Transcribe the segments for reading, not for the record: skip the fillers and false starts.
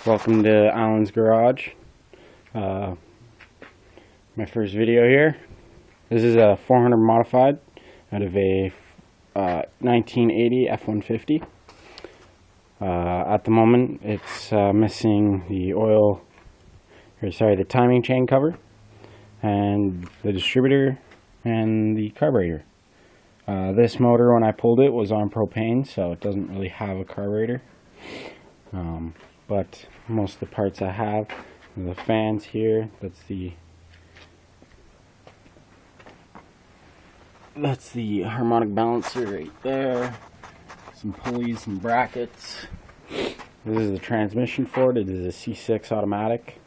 Welcome to Alan's Garage. My first video here. This is a 400 modified out of a 1980 F-150. At the moment, it's missing the the timing chain cover, and the distributor, and the carburetor. This motor, when I pulled it, was on propane, so it doesn't really have a carburetor. But most of the parts I have, the fans here, that's the harmonic balancer right there, some pulleys, some brackets. This is the transmission for it. It is a C6 automatic.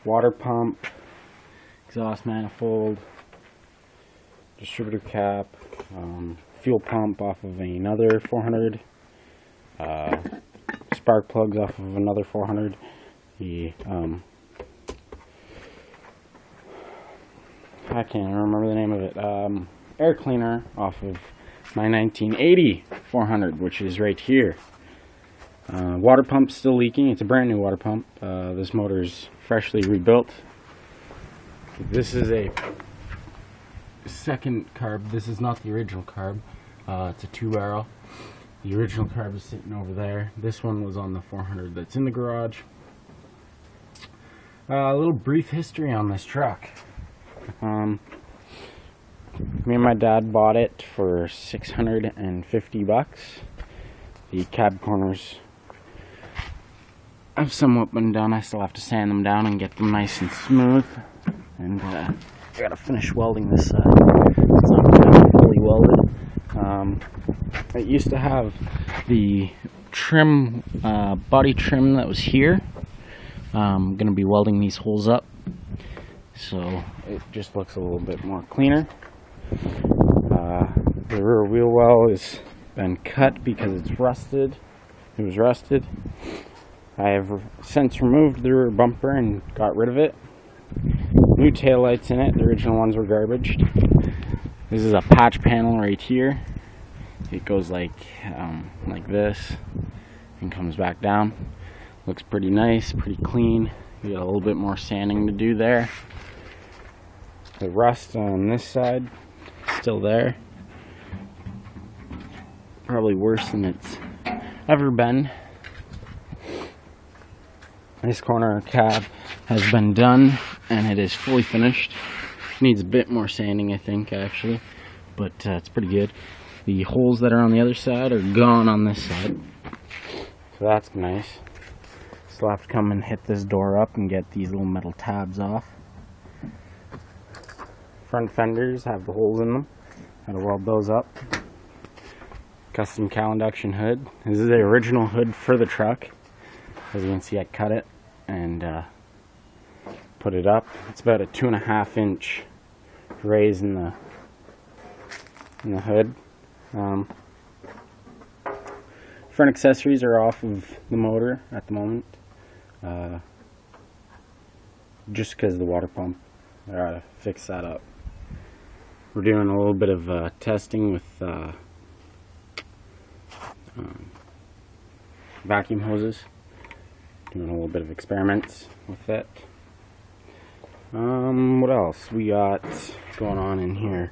Water pump, exhaust manifold, distributor cap, fuel pump off of another 400, spark plugs off of another 400, the I can't remember the name of it, air cleaner off of my 1980 400, which is right here. Water pump's still leaking. It's a brand new water pump. This motor's freshly rebuilt. This is a second carb. This is not the original carb. It's a 2-barrel. The original carb is sitting over there. This one was on the 400 that's in the garage. A little brief history on this truck. Me and my dad bought it for $650. The cab corners have somewhat been done. I still have to sand them down and get them nice and smooth. And I gotta finish welding this side. It's not fully welded. It used to have the trim, body trim that was here. I'm gonna be welding these holes up, so it just looks a little bit more cleaner. The rear wheel well has been cut because it's rusted. It was rusted. I have since removed the rear bumper and got rid of it. New taillights in it. The original ones were garbage. This is a patch panel right here. It goes like this and comes back down. Looks pretty nice, pretty clean. You got a little bit more sanding to do there. The rust on this side still there. Probably worse than it's ever been. This corner cab has been done and it is fully finished. Needs a bit more sanding, I think, actually, but it's pretty good. The holes that are on the other side are gone on this side, so that's nice. Still have to come and hit this door up and get these little metal tabs off. Front fenders have the holes in them. Had to weld those up. Custom cowl induction hood. This is the original hood for the truck. As you can see, I cut it and put it up. It's about a 2.5 inch raise in the hood. Front accessories are off of the motor at the moment, just because of the water pump. I gotta fix that up. We're doing a little bit of testing with vacuum hoses. Doing a little bit of experiments with it. What else we got going on in here?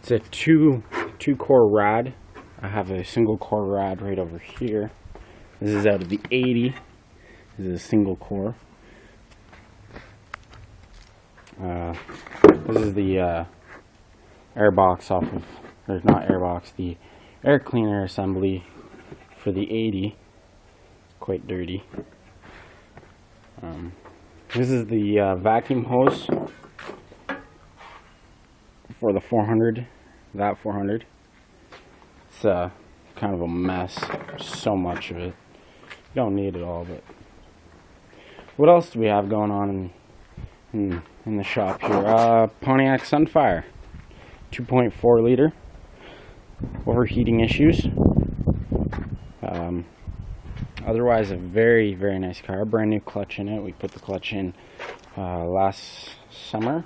It's a two core rad. I have a single core rad right over here. This is out of the 80. This is a single core. This is the air box off of, or not air box, the air cleaner assembly for the 80. Quite dirty. This is the vacuum hose for the 400, that 400. It's kind of a mess. So much of it. You don't need it all, but what else do we have going on in the shop here? Pontiac Sunfire, 2.4 liter. Overheating issues. Otherwise, a very, very nice car. Brand new clutch in it. We put the clutch in last summer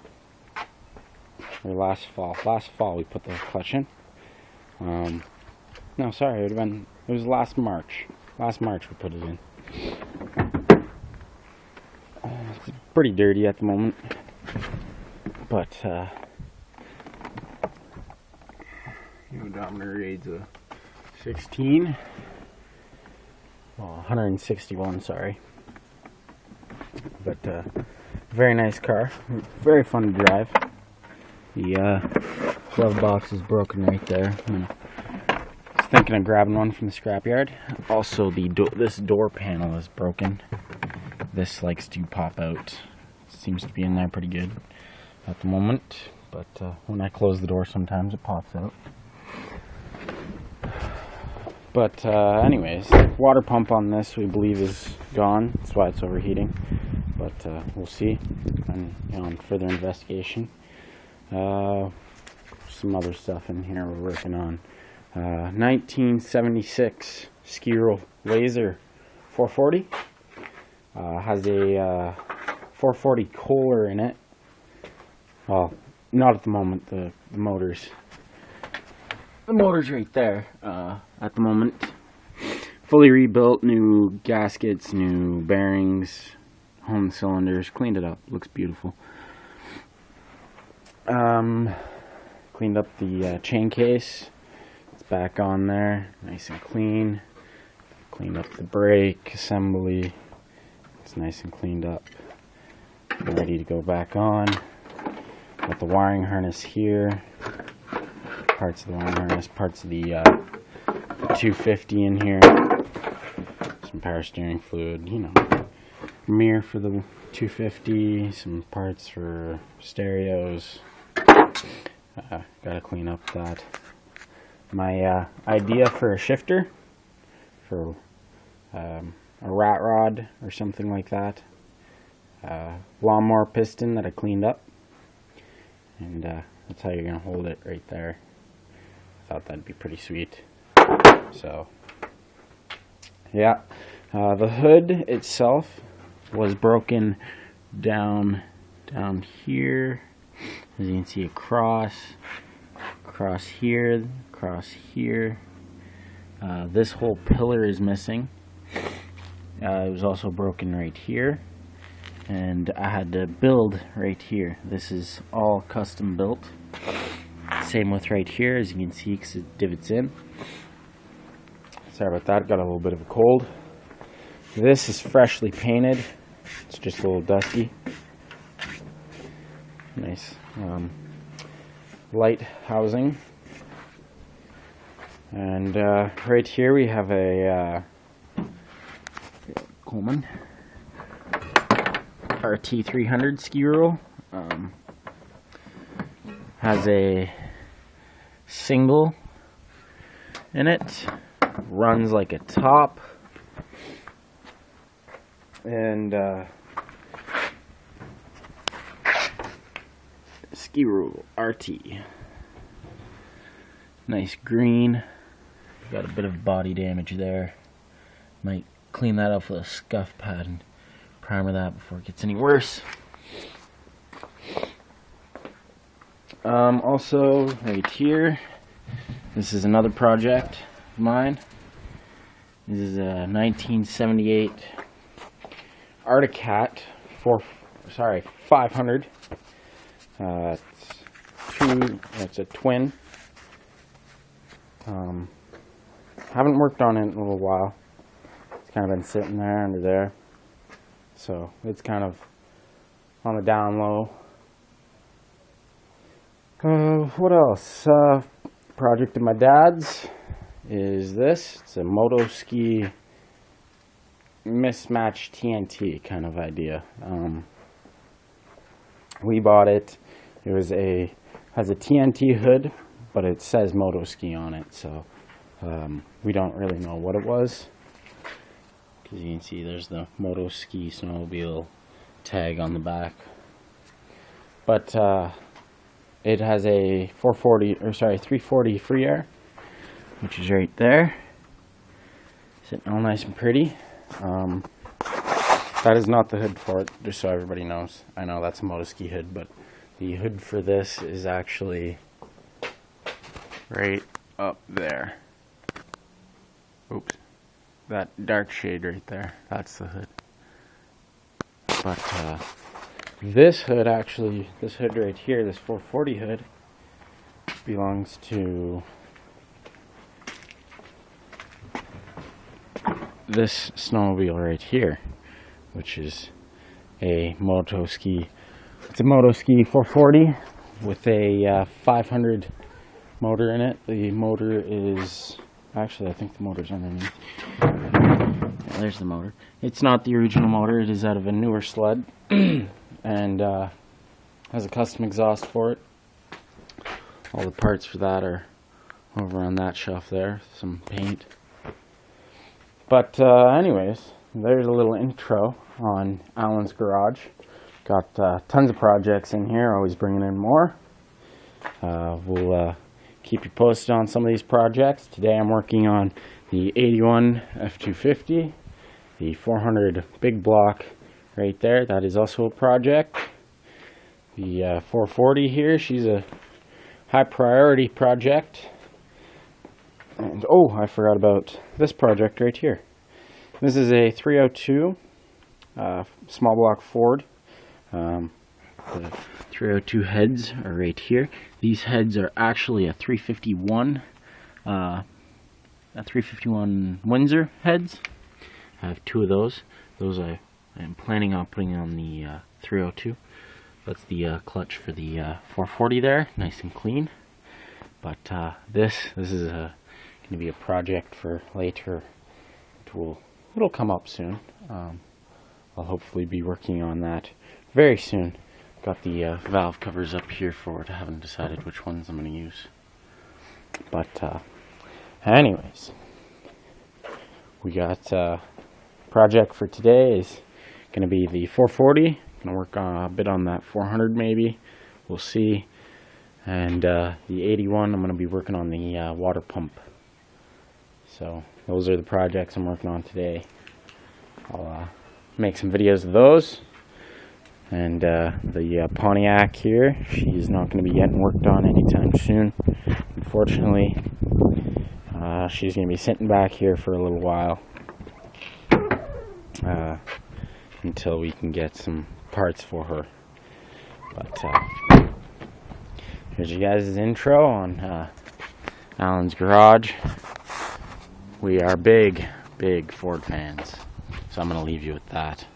or last fall. Last fall we put the clutch in. No, sorry, it was last March. Last March we put it in. It's pretty dirty at the moment, but odometer reads a 16. Well, 161, sorry. But very nice car, very fun to drive. The glove box is broken right there. I was thinking of grabbing one from the scrapyard. Also, this door panel is broken. This likes to pop out. Seems to be in there pretty good at the moment, but when I close the door, sometimes it pops out. But anyways, water pump on this we believe is gone. That's why it's overheating. But we'll see on further investigation. Some other stuff in here we're working on. 1976 Skiro Laser 440. Has a 440 Kohler in it. Well, not at the moment. The motor's right there at the moment. Fully rebuilt, new gaskets, new bearings, home cylinders, cleaned it up. Looks beautiful. Cleaned up the chain case. It's back on there, nice and clean. Cleaned up the brake assembly. It's nice and cleaned up. Ready to go back on. Got the wiring harness here. Parts of the wiring harness, parts of the 250 in here. Some power steering fluid, mirror for the 250, some parts for stereos. Gotta clean up that. My idea for a shifter, for a rat rod or something like that. Lawnmower piston that I cleaned up. And that's how you're gonna hold it right there. I thought that'd be pretty sweet. So, yeah. The hood itself was broken down here. As you can see, across here. This whole pillar is missing. It was also broken right here. And I had to build right here. This is all custom built. Same with right here, as you can see, because it divots in. Sorry about that, got a little bit of a cold. This is freshly painted. It's just a little dusty. Nice light housing. And right here we have a Coleman RT300 Skiro. Has a single in it, runs like a top, and Skiro RT. Nice green. Got a bit of body damage there. Might clean that up with a scuff pad and primer that before it gets any worse. Also, right here, this is another project of mine. This is a 1978 Articat 500. It's a twin. Haven't worked on it in a little while. It's kind of been sitting there under there, so it's kind of on the down low. What else? Project of my dad's is this. It's a Motoski mismatched TNT kind of idea. We bought it. It has a TNT hood, but it says Motoski on it, so we don't really know what it was. Because you can see there's the Motoski snowmobile tag on the back. But it has a 340 free air, which is right there, sitting all nice and pretty. That is not the hood for it, just so everybody knows. I know that's a Motoski hood, but the hood for this is actually right up there. Oops. That dark shade right there, that's the hood. But this hood actually, this hood right here, this 440 hood, belongs to this snowmobile right here, which is a Motoski. It's a Motoski 440 with a 500 motor in it. The motor is, actually I think the motor's underneath. Yeah, there's the motor. It's not the original motor, it is out of a newer sled and has a custom exhaust for it. All the parts for that are over on that shelf there, some paint. But anyways, there's a little intro on Alan's Garage. Got tons of projects in here, always bringing in more. We'll keep you posted on some of these projects. Today I'm working on the 81 F250, the 400 big block right there. That is also a project. The 440 here, she's a high priority project. And oh, I forgot about this project right here. This is a 302 small block Ford. The 302 heads are right here. These heads are actually a 351 Windsor heads. I have two of those. Those I am planning on putting on the 302. That's the clutch for the 440 there, nice and clean. But this is going to be a project for later. It'll come up soon. I'll hopefully be working on that very soon. Got the valve covers up here for it. I haven't decided which ones I'm going to use. But anyways, we got project for today is going to be the 440. Going to work on a bit on that 400 maybe. We'll see. And the 81, I'm going to be working on the water pump. So those are the projects I'm working on today. I'll make some videos of those. And the Pontiac here, she's not going to be getting worked on anytime soon. Unfortunately, she's going to be sitting back here for a little while until we can get some parts for her. But here's you guys' intro on Alan's Garage. We are big Ford fans, so I'm going to leave you with that.